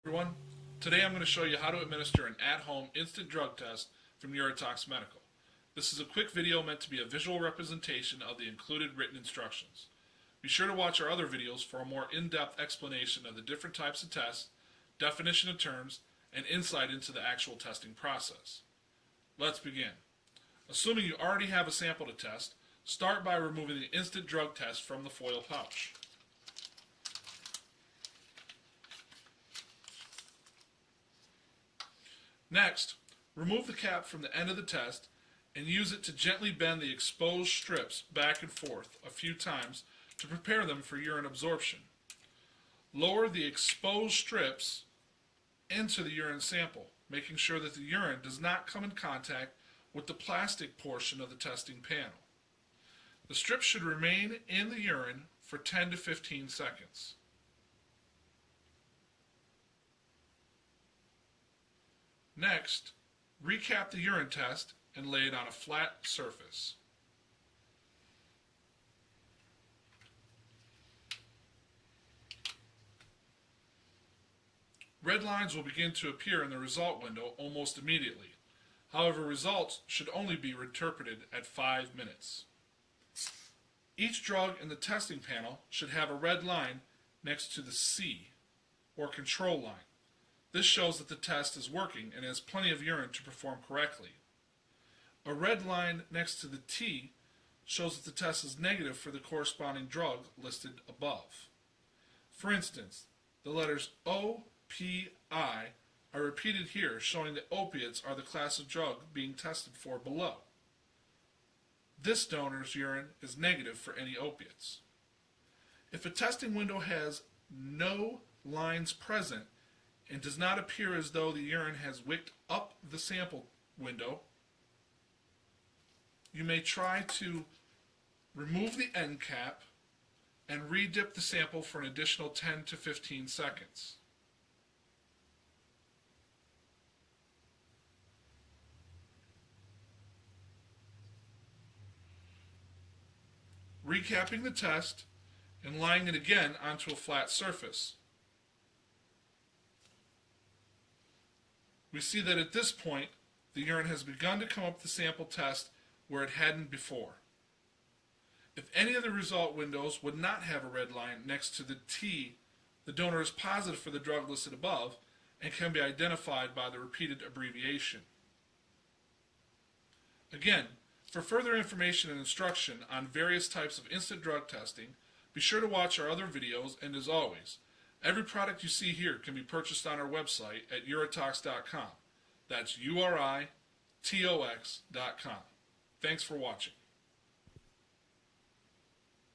Everyone, today I'm going to show you how to administer an at-home instant drug test from Neurotox Medical. This is a quick video meant to be a visual representation of the included written instructions. Be sure to watch our other videos for a more in-depth explanation of the different types of tests, definition of terms, and insight into the actual testing process. Let's begin. Assuming you already have a sample to test, start by removing the instant drug test from the foil pouch. Next, remove the cap from the end of the test and use it to gently bend the exposed strips back and forth a few times to prepare them for urine absorption. Lower the exposed strips into the urine sample, making sure that the urine does not come in contact with the plastic portion of the testing panel. The strips should remain in the urine for 10 to 15 seconds. Next, recap the urine test and lay it on a flat surface. Red lines will begin to appear in the result window almost immediately. However, results should only be interpreted at 5 minutes. Each drug in the testing panel should have a red line next to the C, or control line. This shows that the test is working and has plenty of urine to perform correctly. A red line next to the T shows that the test is negative for the corresponding drug listed above. For instance, the letters O, P, I are repeated here, showing that opiates are the class of drug being tested for below. This donor's urine is negative for any opiates. If a testing window has no lines present and does not appear as though the urine has wicked up the sample window, you may try to remove the end cap and re-dip the sample for an additional 10 to 15 seconds. Recapping the test and laying it again onto a flat surface. We see that at this point, the urine has begun to come up the sample test where it hadn't before. If any of the result windows would not have a red line next to the T, the donor is positive for the drug listed above and can be identified by the repeated abbreviation. Again, for further information and instruction on various types of instant drug testing, be sure to watch our other videos, and as always, every product you see here can be purchased on our website at uritox.com. That's URITOX.com. Thanks for watching.